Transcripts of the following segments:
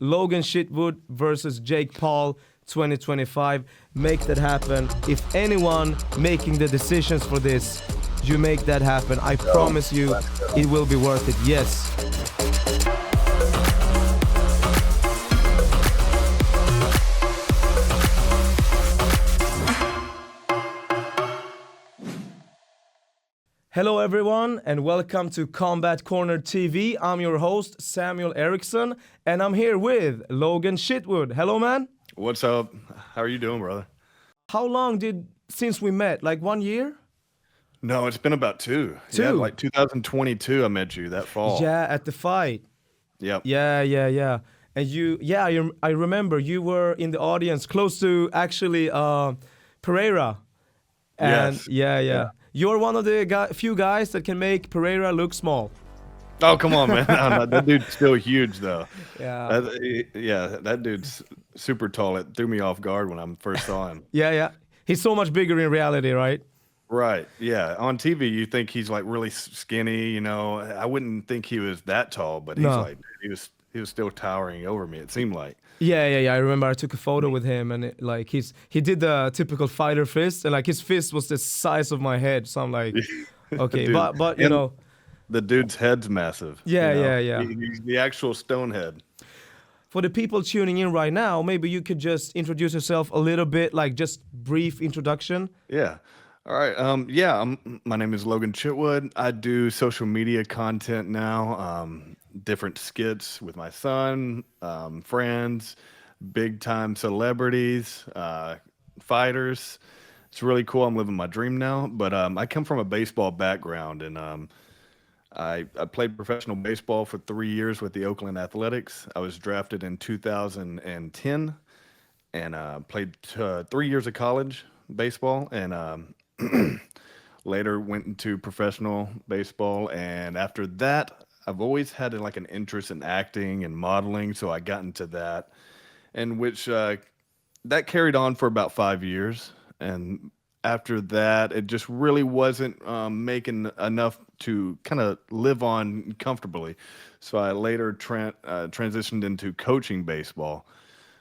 Logan Chitwood versus Jake Paul 2025. Make that happen. If anyone making the decisions for this, you make that happen. I promise you it will be worth it. Yes. Hello everyone and welcome to Combat Corner TV. I'm your host Samuel Ericsson and I'm here with Logan Chitwood. Hello man. What's up? How are you doing, brother? How long since we met? Like 1 year? No, it's been about two. Two? Yeah, like 2022 I met you that fall. Yeah, at the fight. Yep. Yeah. And I remember you were in the audience close to actually Pereira. And Yes. yeah. You're one of the few guys that can make Pereira look small. Oh, come on, man. That dude's still huge, though. Yeah. That dude's super tall. It threw me off guard when I first saw him. Yeah. He's so much bigger in reality, right? Right. Yeah. On TV, you think he's like really skinny. You know, I wouldn't think he was that tall, but he was still towering over me. It seemed like. Yeah. I remember I took a photo with him, and he did the typical fighter fist, and like his fist was the size of my head. So I'm like, okay, Dude. but you know, The dude's head's massive. Yeah, you know? yeah. He's the actual stone head. For the people tuning in right now, maybe you could just introduce yourself a little bit, like just brief introduction. Yeah. All right. My name is Logan Chitwood. I do social media content now, different skits with my son, friends, big time celebrities, fighters. It's really cool. I'm living my dream now. But I come from a baseball background, and I played professional baseball for 3 years with the Oakland Athletics. I was drafted in 2010 and played 3 years of college baseball, and later went into professional baseball. And after that, I've always had like an interest in acting and modeling, so I got into that, and which that carried on for about 5 years. And after that, it just really wasn't making enough to kind of live on comfortably. So I later transitioned into coaching baseball.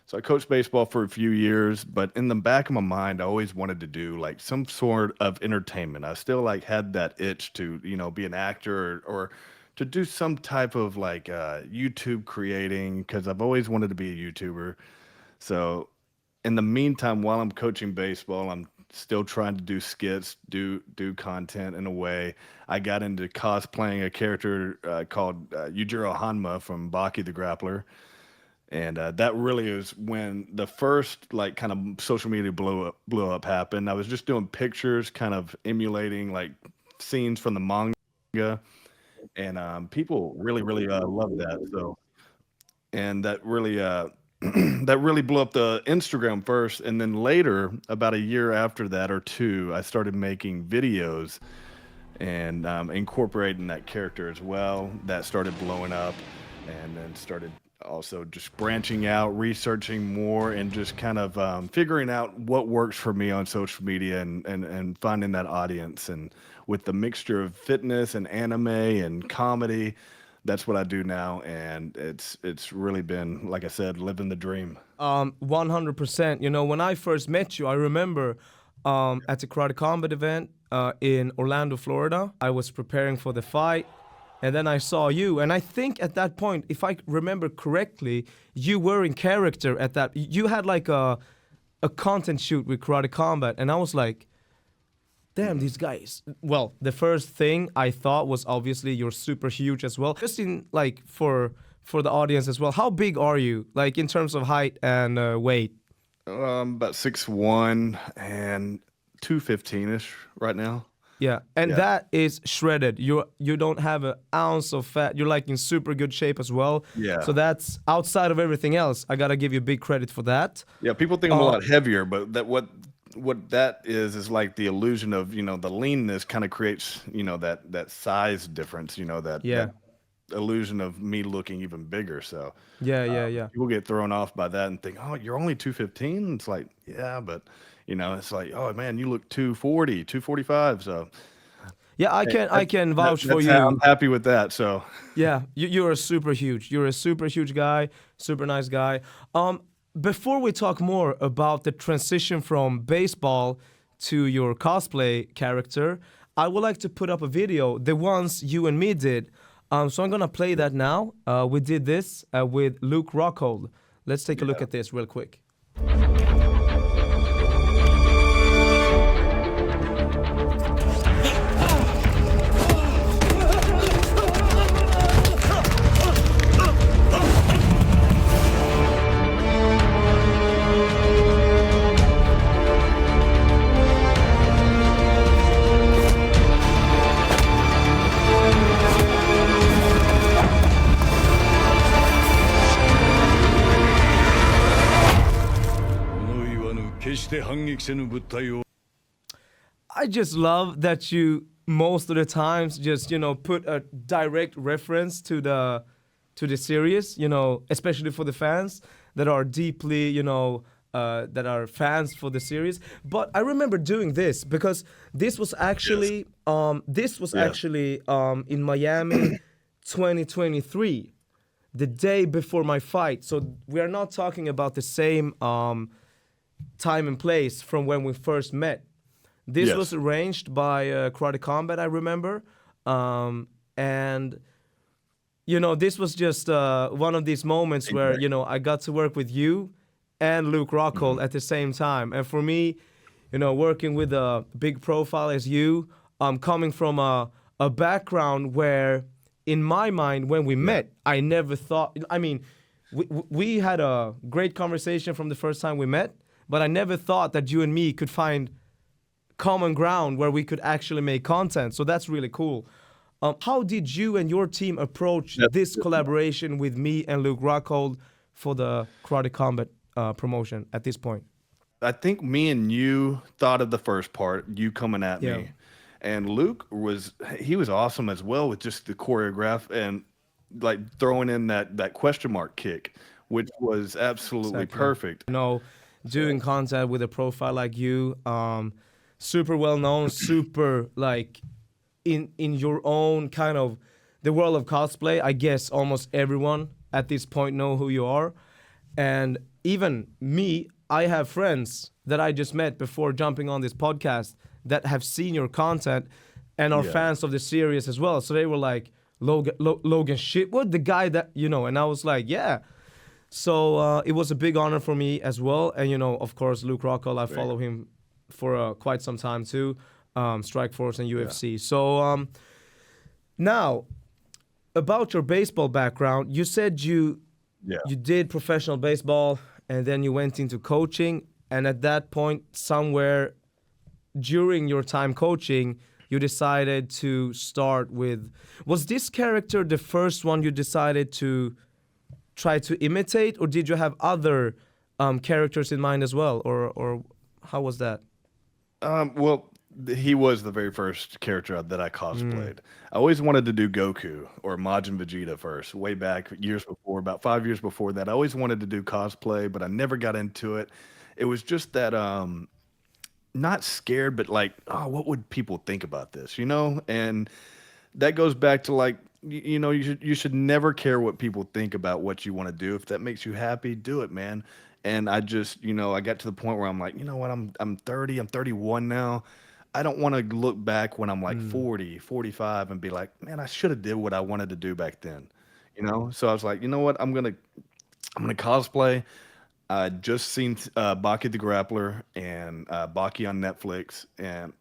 So I coached baseball for a few years, but in the back of my mind, I always wanted to do like some sort of entertainment. I still like had that itch to, be an actor or to do some type of like YouTube creating, because I've always wanted to be a YouTuber. So in the meantime, while I'm coaching baseball, I'm still trying to do skits, do content in a way. I got into cosplaying a character called Yujiro Hanma from Baki the Grappler. And that really is when the first like kind of social media blew up happened. I was just doing pictures, kind of emulating like scenes from the manga, and people really loved that. So, and that really that really blew up the Instagram first, and then later, about a year after that or two, I started making videos and incorporating that character as well. That started blowing up, and then started also just branching out, researching more, and just kind of figuring out what works for me on social media, and finding that audience. And with the mixture of fitness and anime and comedy, that's what I do now, and it's really been, like I said, living the dream. 100%. You know, when I first met you, I remember at the Karate Combat event in Orlando, Florida. I was preparing for the fight, and then I saw you, and I think at that point, if I remember correctly, you were in character at that. You had like a content shoot with Karate Combat, and I was like, damn, these guys. Well, the first thing I thought was obviously you're super huge as well. Just in like for the audience as well, how big are you, like in terms of height and weight? About 6'1" and 215-ish right now. Yeah, and Yeah. that is shredded. You don't have an ounce of fat. You're like in super good shape as well. Yeah. So that's outside of everything else. I gotta give you big credit for that. Yeah, people think I'm a lot heavier, but what that is like the illusion of, the leanness kind of creates, that size difference, that illusion of me looking even bigger. So Yeah. people get thrown off by that and think, oh, you're only 215. It's like, yeah, but it's like, oh man, you look 240, 245. So Yeah, I can vouch for I'm you. happy with that. So Yeah, you're a super huge. You're a super huge guy, super nice guy. Um, Before we talk more about the transition from baseball to your cosplay character, I would like to put up a video, the ones you and me did. So I'm gonna play that now. We did this with Luke Rockhold. Let's take a look yeah. at this real quick. 決して反撃せぬ物体を I just love that you most of the times just put a direct reference to the series, especially for the fans that are deeply that are fans for the series. But I remember doing this because this was actually Yes. in Miami 2023, the day before my fight. So we are not talking about the same time and place from when we first met. This was Yes. arranged by Karate Combat, I remember. And, this was just one of these moments where, Exactly. I got to work with you and Luke Rockhold at the same time. And for me, working with a big profile as you, coming from a background where, in my mind, when we met, I never thought, I mean, we had a great conversation from the first time we met, but I never thought that you and me could find common ground where we could actually make content. So that's really cool. How did you and your team approach That's this good. collaboration with me and Luke Rockhold for the Karate Combat promotion at this point? I think me and you thought of the first part, you coming at Yeah. me. And Luke he was awesome as well with just the choreograph and like throwing in that question mark kick, which was absolutely Exactly. perfect. Doing content with a profile like you, super well known, super like in your own kind of the world of cosplay. I guess almost everyone at this point know who you are, and even me, I have friends that I just met before jumping on this podcast that have seen your content and are Yeah. fans of the series as well. So they were like, Logan Chitwood, the guy that and I was like, yeah. So it was a big honor for me as well. And, of course, Luke Rockhold, I follow him for quite some time too, Strike Force and UFC. So now, about your baseball background, you said you Yeah. did professional baseball and then you went into coaching. And at that point, somewhere during your time coaching, you decided to start with. Was this character the first one you decided to try to imitate, or did you have other characters in mind as well, or how was that? Well, he was the very first character that I cosplayed. I always wanted to do Goku or Majin Vegeta first, way back years before, about 5 years before that. I always wanted to do cosplay, but I never got into it. It was just that not scared, but like, oh, what would people think about this, And that goes back to like, you should never care what people think about what you want to do. If that makes you happy, do it, man. And I just, I got to the point where I'm like, you know what, I'm 30, I'm 31 now. I don't want to look back when I'm like 40, 45 and be like, man, I should have did what I wanted to do back then. So I was like, you know what, I'm gonna cosplay. I just seen Baki the Grappler and Baki on Netflix, and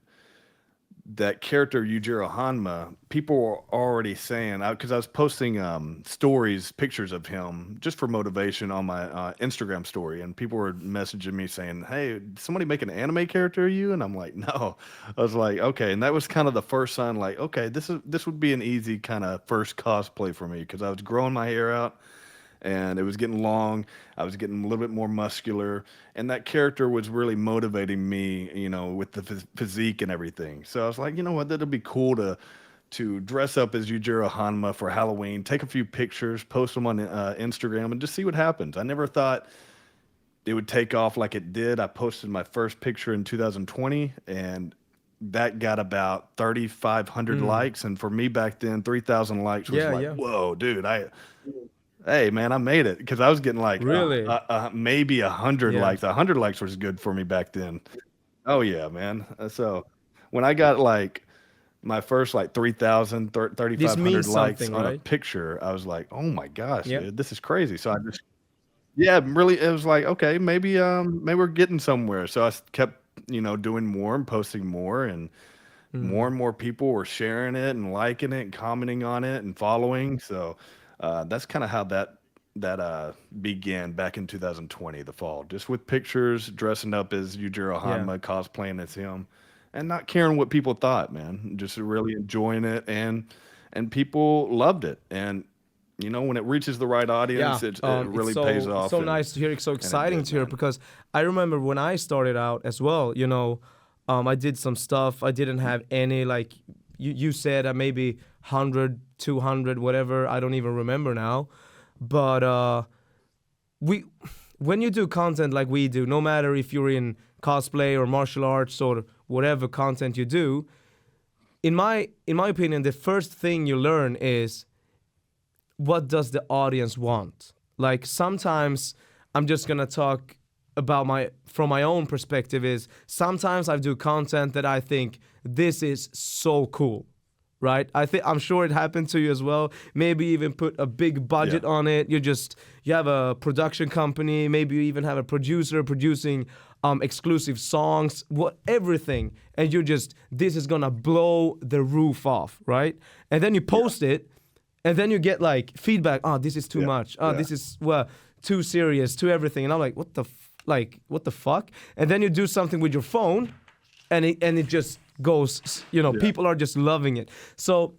that character Yujiro Hanma, people were already saying, because I was posting stories, pictures of him just for motivation on my Instagram story, and people were messaging me saying, "Hey, did somebody make an anime character of you?" And I'm like, "No." I was like, "Okay," and that was kind of the first sign, like, okay, this would be an easy kind of first cosplay for me because I was growing my hair out and it was getting long. I was getting a little bit more muscular, and that character was really motivating me, with the physique and everything. So I was like, you know what, that'll be cool to dress up as Yujiro Hanma for Halloween, take a few pictures, post them on Instagram, and just see what happens. I never thought it would take off like it did. I posted my first picture in 2020, and that got about 3,500 Mm. likes, and for me back then, 3,000 likes was Yeah, like, yeah. whoa, dude, hey man, I made it because I was getting like Really? maybe 100 Yeah. likes. 100 likes was good for me back then. Oh yeah, man. So when I got like my first like 3,000, This 3,500 means likes something, on a right? picture, I was like, oh my gosh, Yeah. dude, this is crazy. So I just, yeah, really, it was like, okay, maybe we're getting somewhere. So kept, doing more and posting more, Mm. and more people were sharing it and liking it and commenting on it and following. So that's kind of how that began back in 2020, the fall, just with pictures, dressing up as Yujiro Yeah. Hanma, cosplaying as him, and not caring what people thought, man. Just really enjoying it, and people loved it. And when it reaches the right Yeah. audience, it It's really pays so off, nice to hear. It's so and it exciting did, to hear man. because I remember when I started out as well, I did some stuff. I didn't have any like you said maybe 100, 200, whatever. I don't even remember now. But we when you do content like we do, no matter if you're in cosplay or martial arts or whatever content you do, in my opinion, the first thing you learn is what does the audience want? Like sometimes I'm just gonna talk about my from my own perspective is sometimes I do content that I think this is so cool. Right? I'm sure it happened to you as well. Maybe even put a big Yeah, budget on it. You have a production company, maybe you even have a producer producing exclusive songs, what everything. And you're just this is gonna blow the roof off, right? And then you yeah, post it and then you get like feedback. Oh, this is too yeah, much. Oh, yeah, this is well too serious, too everything. And I'm like, what the fuck? And then you do something with your phone, and it just goes. yeah, People are just loving it. So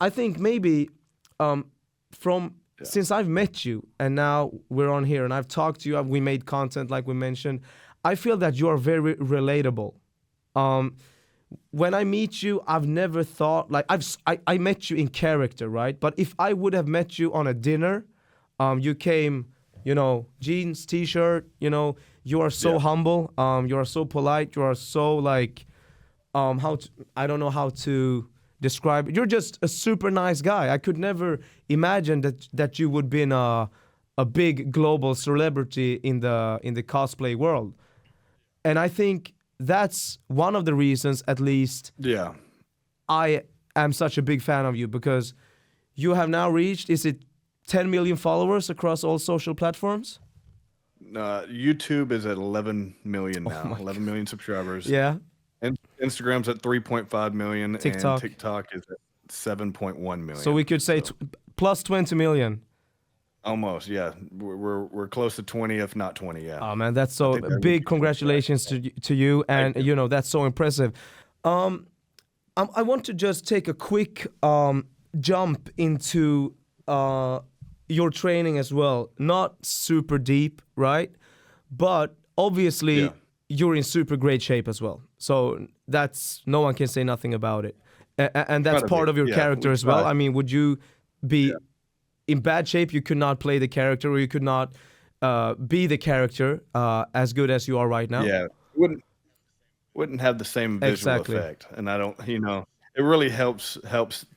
I think maybe from yeah, since I've met you and now we're on here and I've talked to you, we made content like we mentioned. I feel that you are very relatable. Um, when I meet you, I've never thought like I met you in character, right? But if I would have met you on a dinner, you came, jeans, t-shirt, you are so yeah. humble, you are so polite, you are so like, I don't know how to describe it. You're just a super nice guy. I could never imagine that you would be in a big global celebrity in the cosplay world. And I think that's one of the reasons, at least, Yeah. I am such a big fan of you because you have now reached, is it 10 million followers across all social platforms? YouTube is at 11 million Oh now, my 11 million subscribers. Yeah. And Instagram's at 3.5 million, and TikTok. TikTok is at 7.1 So we million. could say So plus 20 million. almost, yeah. We're close to 20, if not 20. Yeah, Oh man, that's I so think that we big. just went right. Congratulations to you, Thank and you. that's so impressive. Um, I want to just take a quick jump into your training as well. Not super deep, right? But Yeah, obviously you're in super great shape as well. So that's no one can say nothing about it, and try that's to be. part of your Yeah, we character as well. try. I mean, would you Yeah, be in bad shape? You could not play the character, or you could not be the character as good as you are right now. yeah. Wouldn't have the same visual Exactly. effect, and I don't. It really helps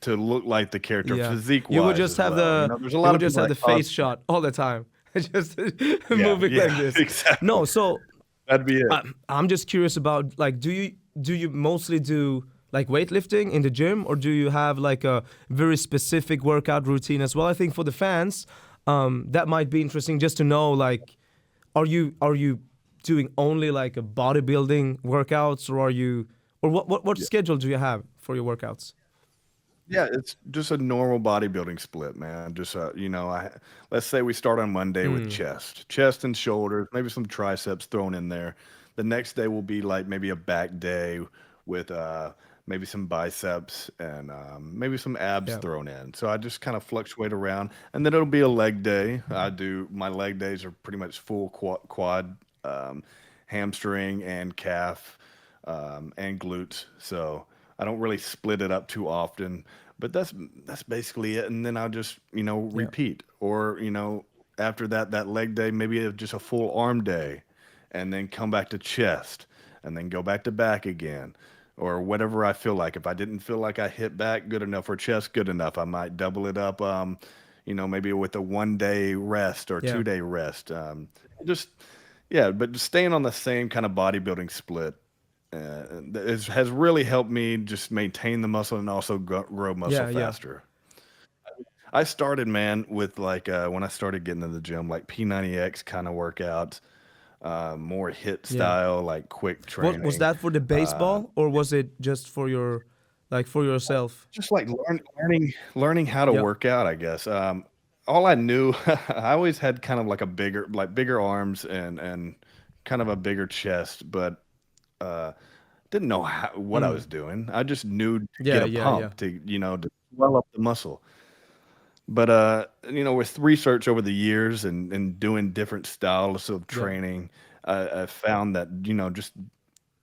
to look like the character Yeah. physique You would wise just as have well. the There's a you lot would of just people have that the face cosplay. shot all the time. Just Yeah, moving like yeah, this. exactly. No, so That'd be it. I'm just curious about like do you mostly do like weightlifting in the gym, or do you have like a very specific workout routine as well? I think for the fans, that might be interesting just to know like are you doing only like a bodybuilding workouts, or are you or what schedule do you have for your workouts? Yeah, it's just a normal bodybuilding split, man. Just let's say we start on Monday with Mm, chest and shoulders, maybe some triceps thrown in there. The next day will be like maybe a back day with maybe some biceps and maybe some abs yeah. thrown in. So I just kind of fluctuate around, and then it'll be a leg day. My leg days are pretty much full quad, hamstring and calf, and glutes. So I don't really split it up too often, but that's basically it. And then I'll just Yeah. repeat, or after that leg day, maybe just a full arm day, and then come back to chest, and then go back to back again, or whatever I feel like. If I didn't feel like I hit back good enough or chest good enough, I might double it up. Maybe with a 1 day rest or Yeah. 2 day rest. Just yeah, but just staying on the same kind of bodybuilding split has really helped me just maintain the muscle and also grow muscle Yeah, yeah. faster. I started, man, with like when I started getting in the gym, like P90X kind of workouts, more hit Yeah. style, like quick What was training. that for the Uh, baseball or was it just for your like for yourself? just like learning how to Yeah. work out, I guess. All I knew, I always had kind of like bigger arms and kind of a bigger chest, but uh, didn't know what I Mm. was doing. I just knew to get Yeah, a yeah, yeah. pump to swell up the muscle. But with research over the years and doing different styles of Yeah. training, I found that just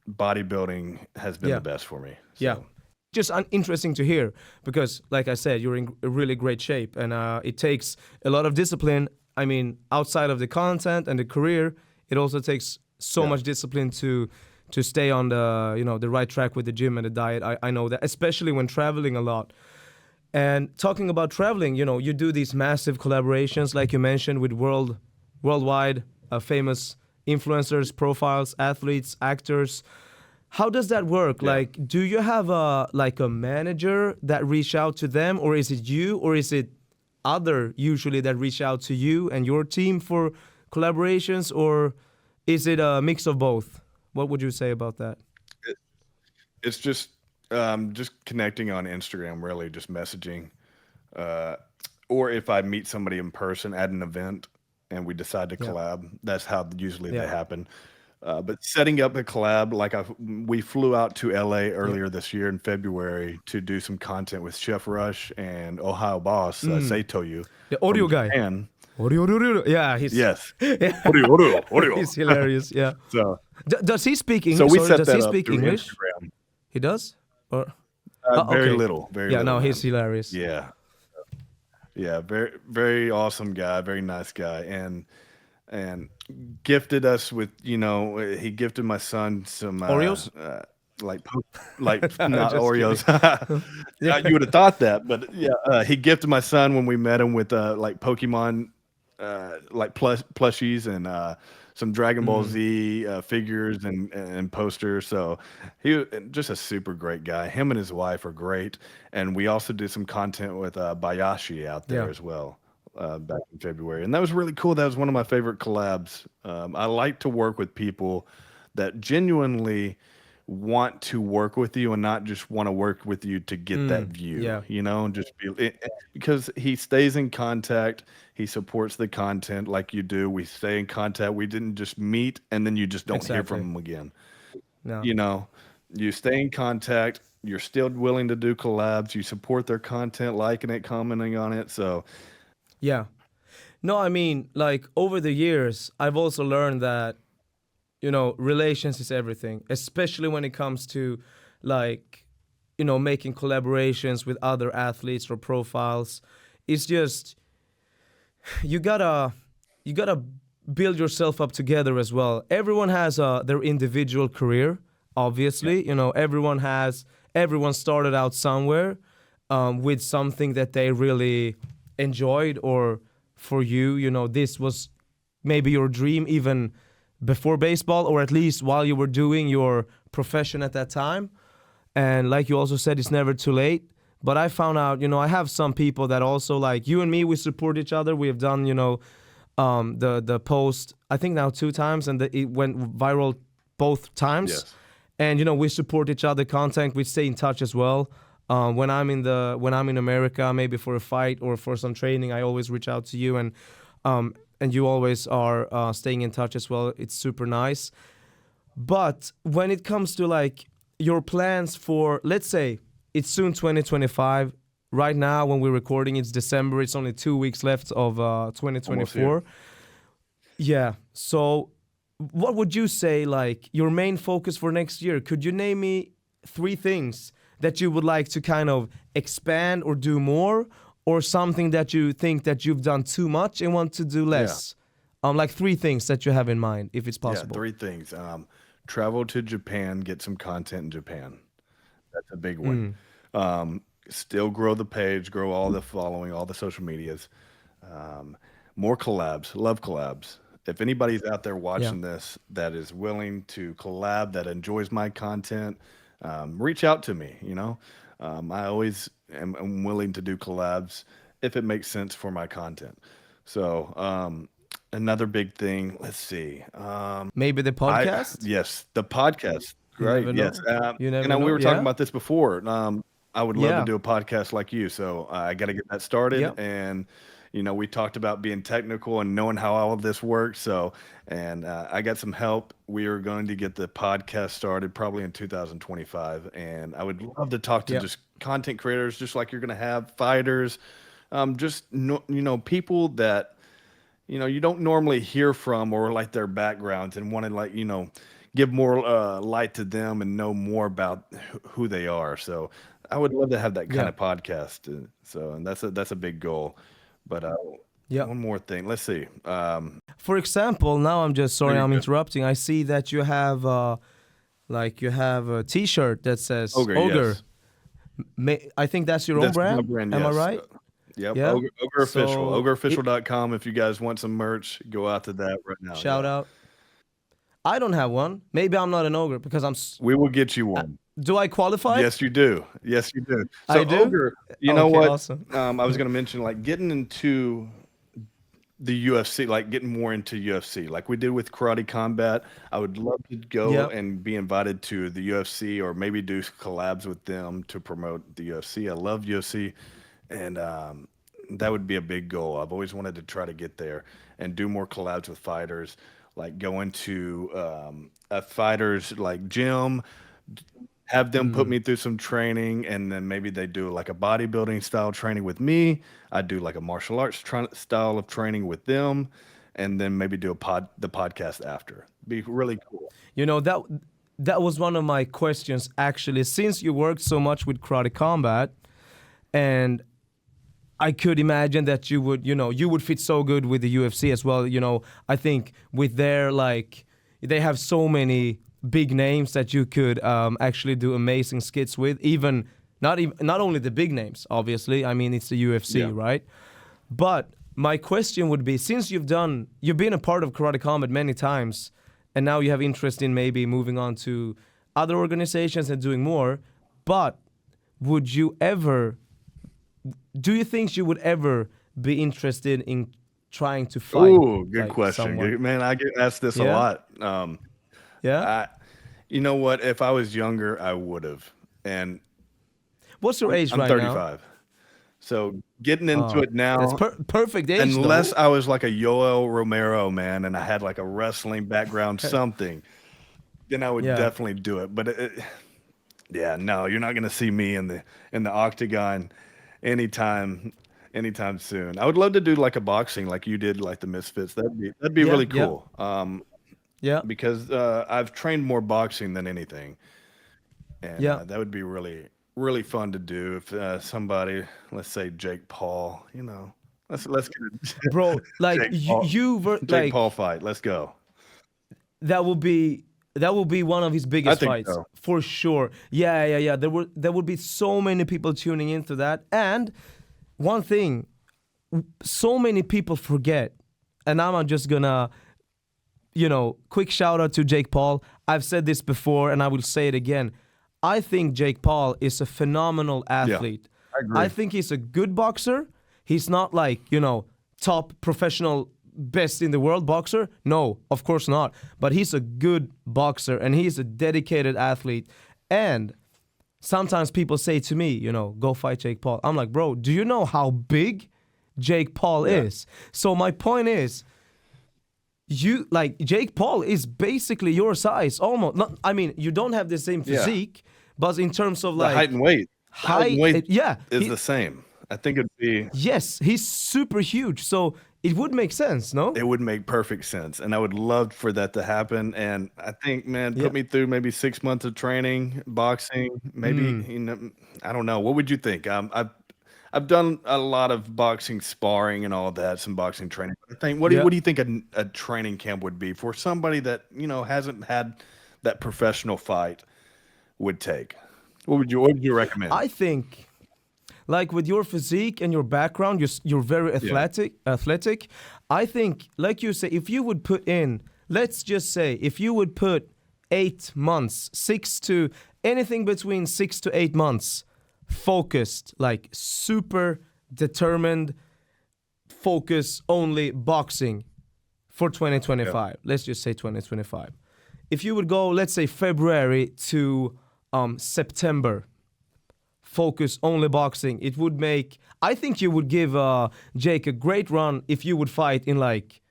bodybuilding has been the Yeah. best for me. Yeah. So Just interesting to hear because, like I said, you're in a really great shape, and it takes a lot of discipline. I mean, outside of the content and the career, it also takes so yeah, much discipline to stay on the right track with the gym and the diet. I know that, especially when traveling a lot. And talking about traveling, you do these massive collaborations, like you mentioned, with worldwide famous influencers, profiles, athletes, actors. How does that work? yeah. Like, do you have a manager that reach out to them, or is it you, or is it other usually that reach out to you and your team for collaborations, or is it a mix of both? What would you say about that? It, it's just connecting on Instagram, really, just messaging. Uh, or if I meet somebody in person at an event and we decide to Yeah, collab, that's how usually they yeah, happen. But setting up a collab, like we flew out to LA yeah. earlier this year in February to do some content with Chef Rush and Ohio Boss, Mm. Seitoyu The from audio guy. Japan. Audio. Yeah, he's Yes. yeah, Audio, audio, audio. he's hilarious. Yeah. So, Does he speak so English? we Sorry, set does he that up speak through English? Instagram. He does? Or Very okay. little, very Yeah, little, no, he's man. hilarious. Yeah. Yeah, very very awesome guy, very nice guy, and gifted us with he gifted my son some Oreos? like like I'm not just kidding. Oreos. Yeah. You would have thought that, but yeah, he gifted my son when we met him with like Pokemon like plushies and some Dragon Ball Mm. Z figures and posters. So he just a super great guy. Him and his wife are great, and we also did some content with Bayashi out Yeah. there as well back in February, and that was really cool. That was one of my favorite collabs. I like to work with people that genuinely want to work with you and not just want to work with you to get that Mm. view, Yeah. and just because he stays in contact, he supports the content like you do. We stay in contact. We didn't just meet and then you just don't hear from Exactly. him again. No. You know, you stay in contact. You're still willing to do collabs. You support their content, liking it, commenting on it. So Yeah. No, I mean, like over the years, I've also learned that relations is everything, especially when it comes to like, making collaborations with other athletes or profiles. It's just you gotta build yourself up together as well. Everyone has their individual career, yeah, obviously. Everyone started out somewhere with something that they really enjoyed, or for you, this was maybe your dream even before baseball, or at least while you were doing your profession at that time. And like you also said, it's never too late. But I found out, I have some people that also, like you and me, we support each other. We have done, the post, I think now 2 times, and it went viral both times. yes, And we support each other content. We stay in touch as well. When I'm in America, maybe for a fight or for some training, I always reach out to you, and you always are staying in touch as well. It's super nice. But when it comes to like your plans for, let's say, it's soon 2025. Right now, when we're recording, it's December. It's only 2 weeks left of almost here. 2024. Yeah. So, what would you say, like, your main focus for next year? Could you name me 3 things that you would like to kind of expand or do more, or something that you think that you've done too much and want to do Yeah. less? Like 3 things that you have in mind, if it's Yeah, possible. 3 things. travel to Japan, get some content in Japan. That's a big one. Mm. Still grow the page, grow all the following, all the social medias. Um, More collabs. Love collabs. If anybody's out there Yeah. watching this that is willing to collab, that enjoys my content, reach out to me. I always am willing to do collabs if it makes sense for my content. So another big thing. Let's see. Maybe the I podcast? Yes, the podcast. You Right. never Yes. know. You never We know. were talking Yeah. about this before. I would love to Yeah. do a podcast like you. So I got to get that started. Yep. And we talked about being technical and knowing how all of this works. So, and I got some help. We are going to get the podcast started probably in 2025. And I would love to talk to Yep. just content creators, just like you're going to have fighters, just people that you don't normally hear from or like their backgrounds and want to give more light to them and know more about who they are. So I would love to have that kind Yeah. of podcast. And that's a big goal. But Yeah. one more thing. Let's see. For example, now I'm just There sorry you I'm go. interrupting. I see that you have you have a T-shirt that says Ogre, Ogre. yes. I think that's your own That's my brand. brand, Am I yes. right? Yep. Yeah. Ogre Official. So OgreOfficial.com. If you guys want some merch, go out to that right now. shout Yeah. out. I don't have one. Maybe I'm not an ogre because We will get you one. Do I qualify? Yes, you do. Yes, you do. I So do? Ogre, you know Okay, what? awesome. I was going to mention like getting into the UFC, like getting more into UFC, like we did with Karate Combat. I would love to go Yep. and be invited to the UFC or maybe do collabs with them to promote the UFC. I love UFC, and that would be a big goal. I've always wanted to try to get there and do more collabs with fighters, like going to a fighter's like gym, have them put Mm. me through some training, and then maybe they do like a bodybuilding style training with me. I do like a martial arts style of training with them, and then maybe do the podcast after. Be really cool. You know that was one of my questions actually. Since you worked so much with Karate Combat, and I could imagine that you would fit so good with the UFC as well. I think with their they have so many big names that you could actually do amazing skits with. Even not only the big names, obviously. I mean, it's the UFC, Yeah. right? But my question would be, since you've been a part of Karate Combat many times, and now you have interest in maybe moving on to other organizations and doing more, but do you think you would ever be interested in trying to fight? Ooh, good like, question. someone? Man, I get asked this a Yeah? lot. Yeah? I, you know what? If I was younger, I would have. And What's your age I'm right now? 35. So getting into it That's now, perfect age, unless though. I was like a Yoel Romero, man, and I had like a wrestling background, something, then I would Yeah. definitely do it. But yeah, no, you're not gonna see me in the octagon anytime soon. I would love to do like a boxing, like you did, like the Misfits. That'd be Yeah, really yeah. cool. Yeah. Because I've trained more boxing than anything, and Yeah. that would be really really fun to do. If somebody, let's say Jake Paul, let's get a Bro, like Jake Paul, you were Jake like Paul fight. Let's go. that would be one of his biggest think fights so. for sure. Yeah. There would be so many people tuning into that. And one thing, so many people forget, and now I'm just gonna, quick shout out to Jake Paul. I've said this before, and I will say it again. I think Jake Paul is a phenomenal athlete. I agree. I think he's a good boxer. He's not like, top professional best in the world boxer. No, of course not. But he's a good boxer and he's a dedicated athlete. And sometimes people say to me, go fight Jake Paul. I'm like, bro, do you know how big Jake Paul is? So my point is, Jake Paul is basically your size, almost. Not, I mean, you don't have the same Yeah. physique, but in terms of The height and weight. height, Is he- the same. I think it'd be. yes, he's super huge, so it would make sense, no? It would make perfect sense, and I would love for that to happen. And I think, man, Yeah. put me through maybe 6 months of training, boxing. Maybe I don't know. What would you think? I've done a lot of boxing sparring and all that, some boxing training. I think. What do Yeah. you think a training camp would be for somebody that hasn't had that professional fight would take? What would you recommend? I think, like with your physique and your background, you're very Yeah. athletic. I think, like you say, if you would put in, let's just say, if you would put 8 months, anything between 6 to 8 months, focused, like super determined, focus only boxing for Yeah. 2025. Let's just say 2025. If you would go, let's say February to September, focus only boxing, it would make. I think you would give Jake a great run if you would fight in like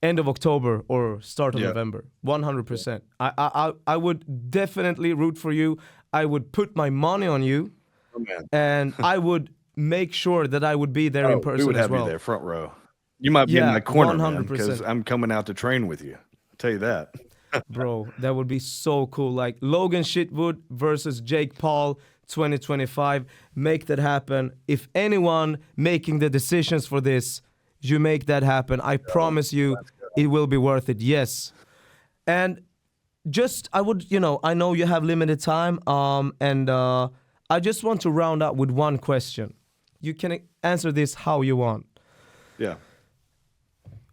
end of October or start of Yeah. November. 100%. I would definitely root for you. I would put my money on you, Oh, man. and I would make sure that I would be there in Oh, we person would as have you well. there, front row. You might be in Yeah, my corner, man, because 100%. I'm coming out to train with you. I'll tell you that. Bro, that would be so cool. Like Logan Chitwood versus Jake Paul 2025. Make that happen. If anyone making the decisions for this, you make that happen. I promise you it will be worth it. Yes. And just I would, I know you have limited time, and I just want to round up with one question. You can answer this how you want. Yeah.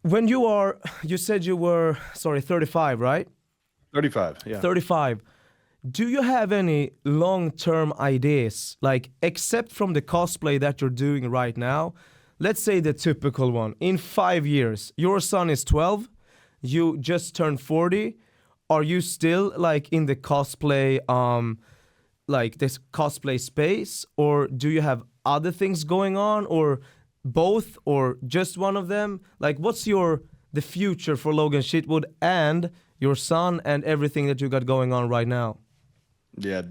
When you said you were, 35, right? 35. Yeah. 35. Do you have any long-term ideas, like except from the cosplay that you're doing right now? Let's say the typical one. In 5 years, your son is 12, you just turned 40. Are you still like in the cosplay, like this cosplay space, or do you have other things going on, or both, or just one of them? Like, what's the future for Logan Chitwood and your son and everything that you got going on right now? Yeah.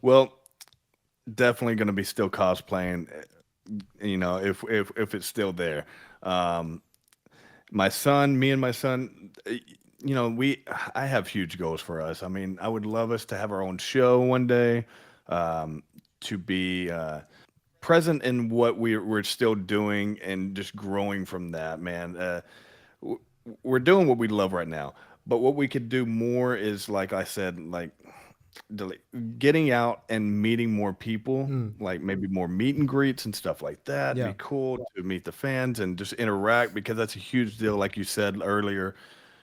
Well, definitely going to be still cosplaying. If it's still there. Um, me and my son, I have huge goals for us. I mean, I would love us to have our own show one day, to be present in what we're still doing and just growing from that, man. W- we're doing what we love right now, but what we could do more is, like I said, like getting out and meeting more people, Mm, like maybe more meet and greets and stuff like that. It'd yeah, be cool to meet the fans and just interact, because that's a huge deal. Like you said earlier,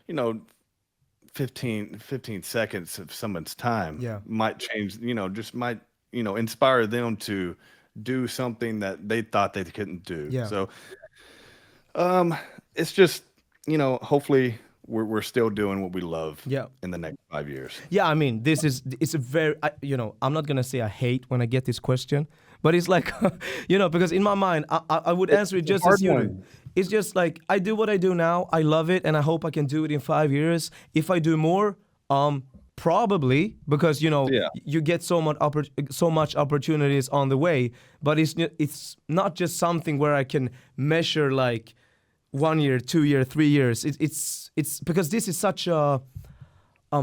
you know, 15 seconds of someone's time yeah, might change, just might, inspire them to do something that they thought they couldn't do. yeah. So, um, it's just, hopefully we're still doing what we love Yeah. in the next 5 years. Yeah, I mean, it's a very, I'm not gonna say I hate when I get this question, but it's like, because in my mind, I would answer it It's a just hard as you do. one. It's just like, I do what I do now, I love it, and I hope I can do it in 5 years. If I do more, probably, because, Yeah. you get so much opportunities on the way, but it's not just something where I can measure like 1 year, 2 year, 3 years. It's because this is such a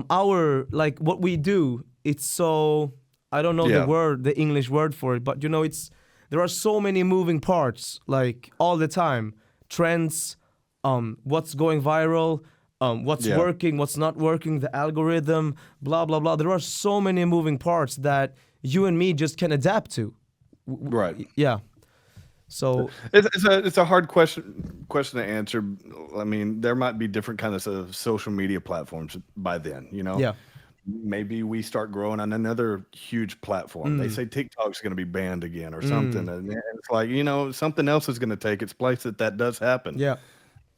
our like what we do. It's so, I don't know Yeah. the English word for it, but there are so many moving parts like all the time. Trends, what's going viral, what's Yeah. working, what's not working, the algorithm, blah blah blah. There are so many moving parts that you and me just can adapt to. Right. Yeah. So It's a hard question to answer. I mean, there might be different kinds of social media platforms by then, yeah. Maybe we start growing on another huge platform. They say TikTok's going to be banned again or something, and it's like, something else is going to take its place that does happen. Yeah.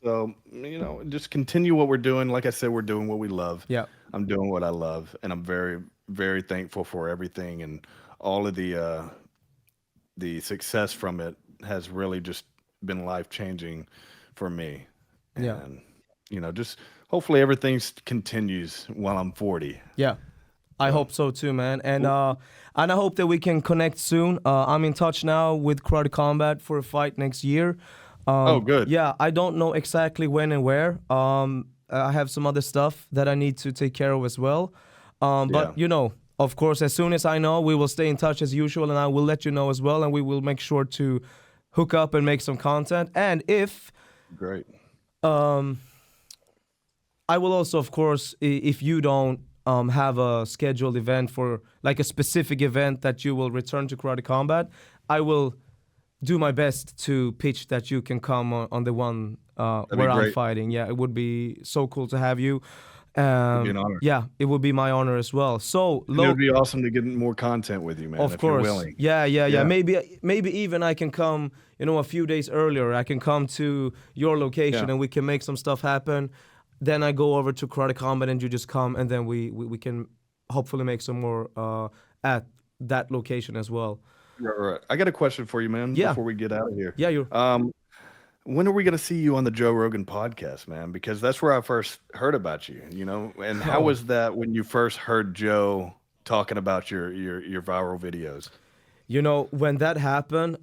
So, just continue what we're doing. Like I said, we're doing what we love. Yeah. I'm doing what I love, and I'm very, very thankful for everything and all of the success from it has really just been life changing for me. Yeah. And just hopefully everything continues while I'm 40. Yeah. I hope so too, man. And I hope that we can connect soon. I'm in touch now with Karate Combat for a fight next year. Oh, good. Yeah, I don't know exactly when and where. I have some other stuff that I need to take care of as well. But of course, as soon as I know, we will stay in touch as usual, and I will let you know as well, and we will make sure to hook up and make some content. And if Great. I will also, of course, if you don't have a scheduled event for like a specific event that you will return to Karate Combat, I will do my best to pitch that you can come on the one where I'm fighting. Yeah, it would be so cool to have you. It'd be an honor. Yeah, it would be my honor as well. So it would be awesome to get more content with you, man. Of if course. You're willing. Yeah. Maybe even I can come, a few days earlier. I can come to your location and we can make some stuff happen. Then I go over to Karate Combat and you just come, and then we can hopefully make some more at that location as well. Right. I got a question for you, man. Yeah. Before we get out of here. Yeah, you're. When are we going to see you on the Joe Rogan podcast, man? Because that's where I first heard about you, And how was that when you first heard Joe talking about your viral videos? When that happened,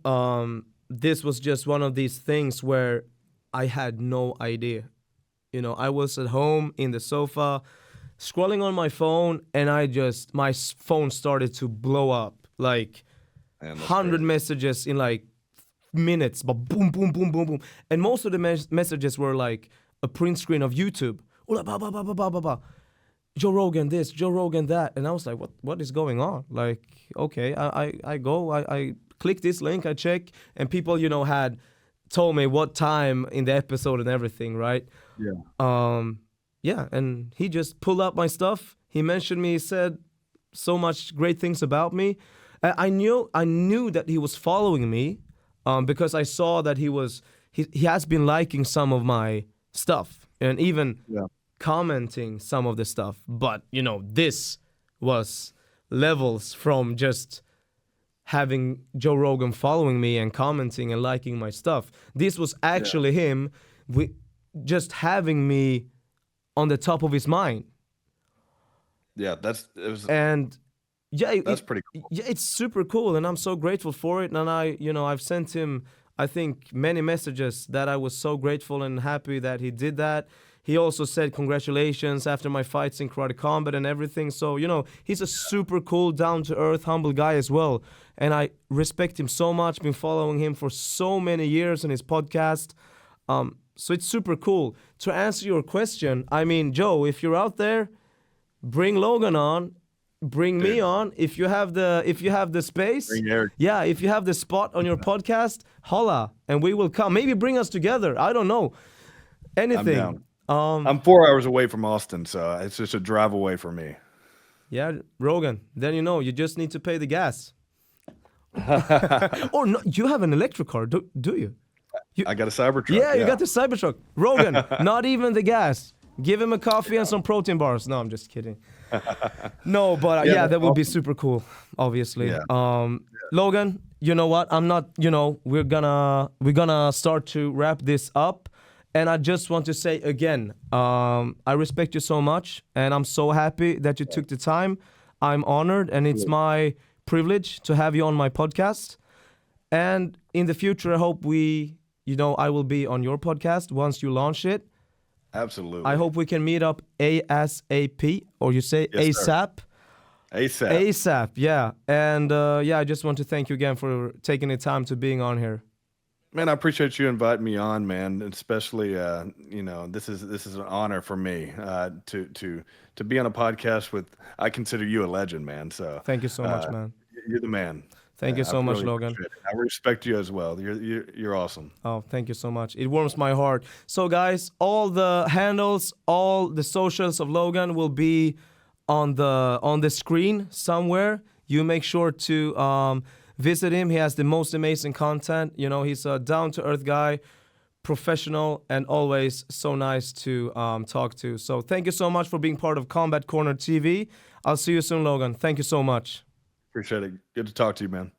this was just one of these things where I had no idea. I was at home in the sofa, scrolling on my phone, and my phone started to blow up. Like 100 messages in like minutes, but boom, boom, boom, boom, boom. And most of the messages were like a print screen of YouTube. Joe Rogan this, Joe Rogan that. And I was like, what is going on? Like, okay, I click this link, I check, and people, had told me what time in the episode and everything, right? Yeah. And he just pulled up my stuff. He mentioned me, he said so much great things about me. I knew that he was following me. Because I saw that he has been liking some of my stuff and even commenting some of the stuff. But, this was levels from just having Joe Rogan following me and commenting and liking my stuff. This was actually him just having me on the top of his mind. Yeah, that's pretty cool. Yeah, it's super cool, and I'm so grateful for it. And I've sent him, I think, many messages that I was so grateful and happy that he did that. He also said congratulations after my fights in Karate Combat and everything. So, he's a super cool, down-to-earth, humble guy as well. And I respect him so much, been following him for so many years on his podcast. So it's super cool. To answer your question, Joe, if you're out there, bring Logan on. Bring me on if you have the space. Bring Eric. Yeah, if you have the spot on your podcast, holla, and we will come. Maybe bring us together. I don't know. Anything. I'm down. I'm 4 hours away from Austin, so it's just a drive away for me. Yeah, Rogan. Then you just need to pay the gas. Or no, you have an electric car, do you? I got a Cybertruck. Yeah, you got the Cybertruck. Rogan, not even the gas. Give him a coffee and some protein bars. No, I'm just kidding. No, but that would be super cool, obviously. Yeah. Logan, you know what? I'm not, we're gonna start to wrap this up. And I just want to say again, I respect you so much, and I'm so happy that you took the time. I'm honored, and it's my privilege to have you on my podcast. And in the future, I hope I will be on your podcast once you launch it. Absolutely. I hope we can meet up ASAP, or you say ASAP? ASAP. ASAP, yeah. And I just want to thank you again for taking the time to being on here. Man, I appreciate you inviting me on, man. Especially, this is an honor for me to be on a podcast with. I consider you a legend, man. So thank you so much, man. You're the man. Thank you so much, really Logan. I respect you as well. You're awesome. Oh, thank you so much. It warms my heart. So, guys, all the handles, all the socials of Logan will be on the screen somewhere. You make sure to visit him. He has the most amazing content. He's a down-to-earth guy, professional, and always so nice to talk to. So, thank you so much for being part of Combat Corner TV. I'll see you soon, Logan. Thank you so much. Appreciate it. Good to talk to you, man.